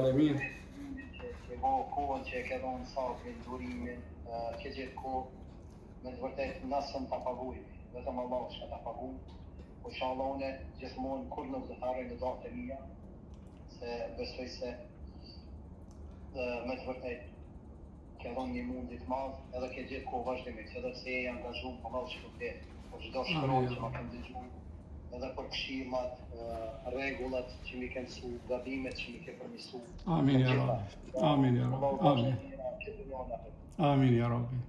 Alemin. Që kohën që e ke dhonë sabrin, durimin, ke gjithë kohë, me të vërtet nësëm të paguj, vetëm Allah shka të paguj, po inshallah une gjithmonë kur nuk të harroj në datë e mija, se besoj se me të vërtet ke dhonë një mundit madh, edhe ke gjithë kohë vazhdimisht, edhe pse e angazhu për Allah shkëtet, po çdo shkron që ma kem dëgju, edhe për këshillat, rregullat që mi ke mësu, gabimet që mi ke përmisu. Amin ya Rabbi. Amin ya Rabbi. Amin. Amin ya Rabbi.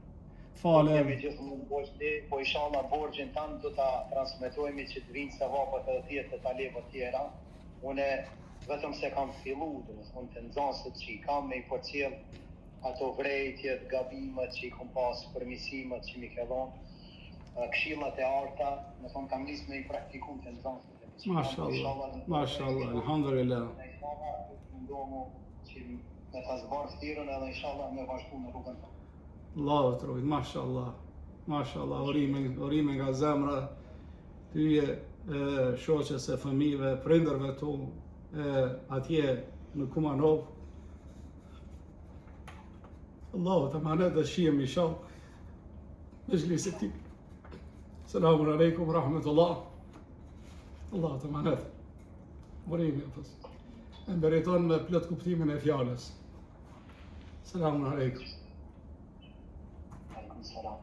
Falem. Kemi gjithmonë borxhi, po inshallah borxhin tanë do ta transmetojmë që të vinë sevapat edhe tjetër të taleve tjera. Une vetëm se kam fillu, domethënë të nxënësit që i kam me i përcjell ato vrejtjet, gabimet që i kom pas, përmisimet që mi ke dhonë, këshillat e arta, më thonë kam nisë me i praktikum të nxënësit. Mashallah, mashallah, alhamdulillah. Ndomu që me ta zbarë thirrën edhe inshallah me vazhdu në rrugën tonë. Allahu të rujt, mashallah, mashallah, orime nga zemra, tyje, shoqes e fëmijëve, prindërve tu, atje në Kumanov. Allahu të manet dhe shihem i shau, në gjlisit ti. Selamun alaikum, rahmetullah. Allahu të manet. Orime, e mberiton me plot kuptimin e fjales. Selamun alaikum. Salam.